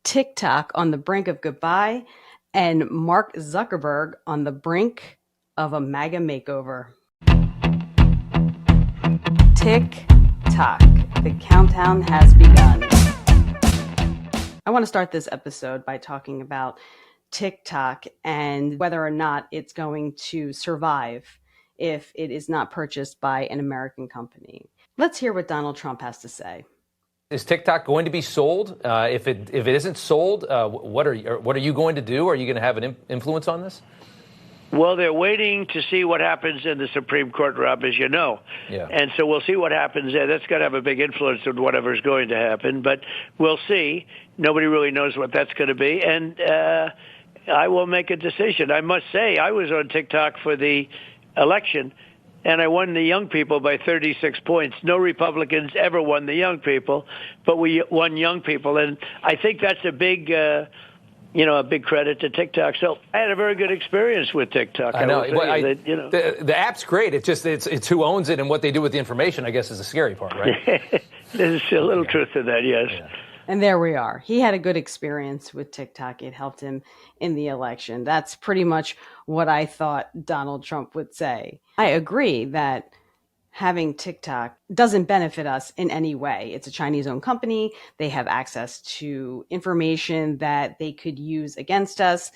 TikTok on the brink of goodbye, and Mark Zuckerberg on the brink of a MAGA makeover. Tick tock, the countdown has begun. I want to start this episode by talking about TikTok and whether or not it's going to survive if it is not purchased by an American company. Let's hear what Donald Trump has to say. Is TikTok going to be sold? If it isn't sold, what are you going to do? Are you going to have an influence on this? Well, they're waiting to see what happens in the Supreme Court, Rob, as you know. Yeah. And so we'll see what happens there. That's going to have a big influence on whatever's going to happen. But we'll see. Nobody really knows what that's going to be. And I will make a decision. I must say, I was on TikTok for the election, and I won the young people by 36 points. No Republicans ever won the young people, but we won young people. And I think that's a big credit to TikTok. So I had a very good experience with TikTok. I know. The app's great. It's who owns it and what they do with the information, I guess, is the scary part, right? There's a little truth to that, yes. Yeah. And there we are. He had a good experience with TikTok. It helped him in the election. That's pretty much what I thought Donald Trump would say. I agree that having TikTok doesn't benefit us in any way. It's a Chinese-owned company. They have access to information that they could use against us.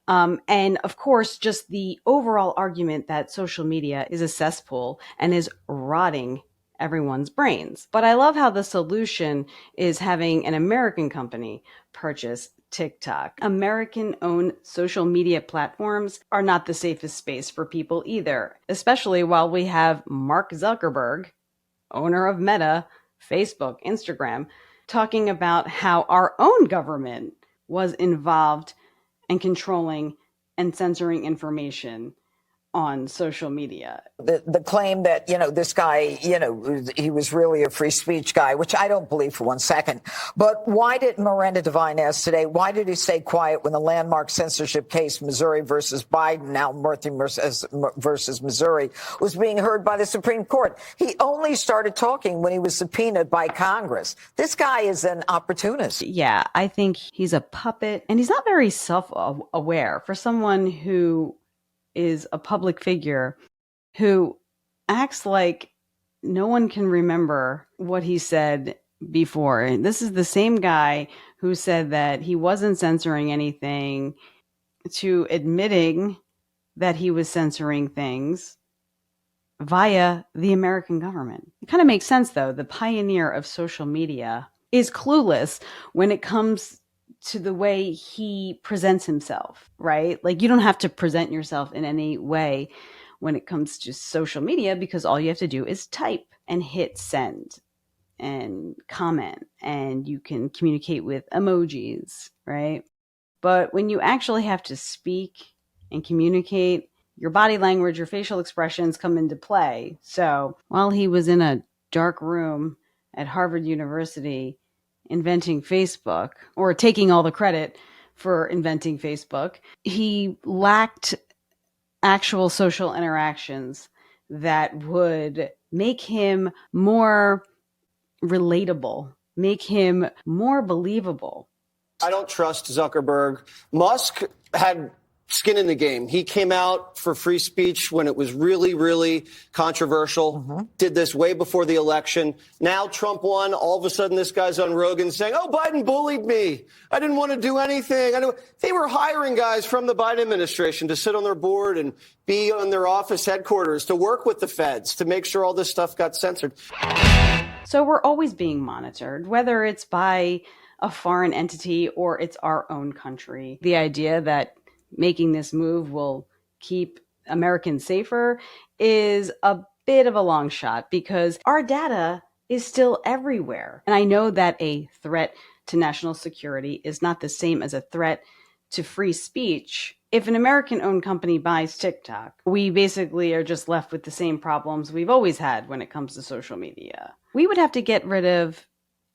And of course, just the overall argument that social media is a cesspool and is rotting everyone's brains. But I love how the solution is having an American company purchase TikTok. American-owned social media platforms are not the safest space for people either, especially while we have Mark Zuckerberg, owner of Meta, Facebook, Instagram, talking about how our own government was involved in controlling and censoring information on social media. The claim that, this guy, he was really a free speech guy, which I don't believe for one second. But why did Miranda Devine ask today, why did he stay quiet when the landmark censorship case, Missouri versus Biden, now Murphy versus Missouri, was being heard by the Supreme Court? He only started talking when he was subpoenaed by Congress. This guy is an opportunist. Yeah, I think he's a puppet, and he's not very self-aware for someone who is a public figure who acts like no one can remember what he said before. And this is the same guy who said that he wasn't censoring anything to admitting that he was censoring things via the American government. It kind of makes sense, though. The pioneer of social media is clueless when it comes to the way he presents himself, right? Like, you don't have to present yourself in any way when it comes to social media, because all you have to do is type and hit send and comment, and you can communicate with emojis, right? But when you actually have to speak and communicate, your body language, your facial expressions come into play. So while he was in a dark room at Harvard University inventing Facebook, or taking all the credit for inventing Facebook, he lacked actual social interactions that would make him more relatable, make him more believable. I don't trust Zuckerberg. Musk had skin in the game. He came out for free speech when it was really, really controversial. Did this way before the election. Now Trump won. All of a sudden, this guy's on Rogan saying, "Oh, Biden bullied me. I didn't want to do anything." They were hiring guys from the Biden administration to sit on their board and be on their office headquarters to work with the feds to make sure all this stuff got censored. So we're always being monitored, whether it's by a foreign entity or it's our own country. The idea that making this move will keep Americans safer is a bit of a long shot, because our data is still everywhere. And I know that a threat to national security is not the same as a threat to free speech. If an American-owned company buys TikTok, we basically are just left with the same problems we've always had when it comes to social media. We would have to get rid of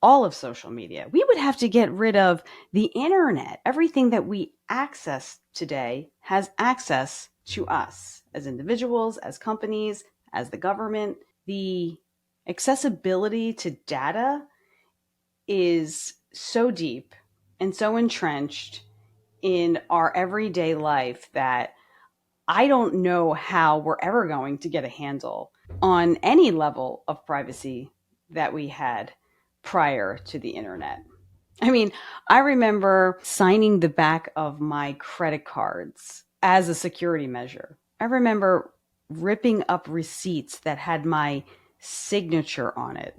all of social media. We would have to get rid of the internet. Everything that we access today has access to us as individuals, as companies, as the government. The accessibility to data is so deep and so entrenched in our everyday life that I don't know how we're ever going to get a handle on any level of privacy that we had prior to the internet. I mean, I remember signing the back of my credit cards as a security measure. I remember ripping up receipts that had my signature on it.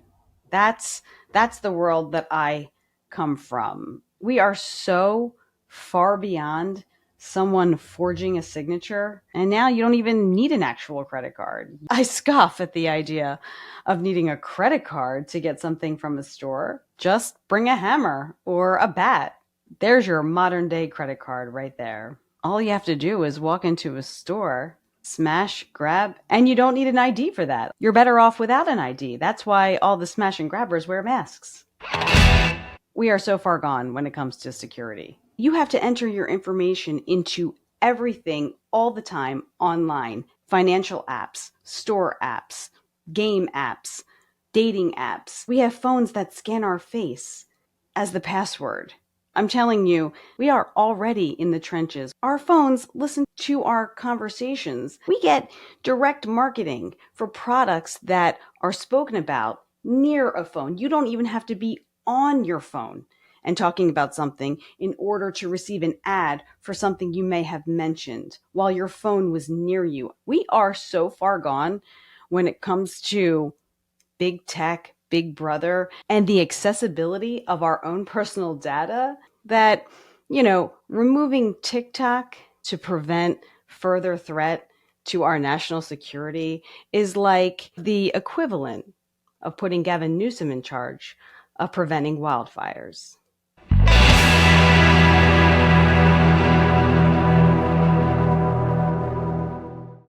That's that's the world that I come from. We are so far beyond someone forging a signature, and now you don't even need an actual credit card. I scoff at the idea of needing a credit card to get something from a store. Just bring a hammer or a bat. There's your modern day credit card right there. All you have to do is walk into a store, smash, grab, and you don't need an ID for that. You're better off without an ID. That's why all the smash and grabbers wear masks. We are so far gone when it comes to security. You have to enter your information into everything all the time online. Financial apps, store apps, game apps, dating apps. We have phones that scan our face as the password. I'm telling you, we are already in the trenches. Our phones listen to our conversations. We get direct marketing for products that are spoken about near a phone. You don't even have to be on your phone and talking about something in order to receive an ad for something you may have mentioned while your phone was near you. We are so far gone when it comes to big tech, big brother, and the accessibility of our own personal data that, removing TikTok to prevent further threat to our national security is like the equivalent of putting Gavin Newsom in charge of preventing wildfires.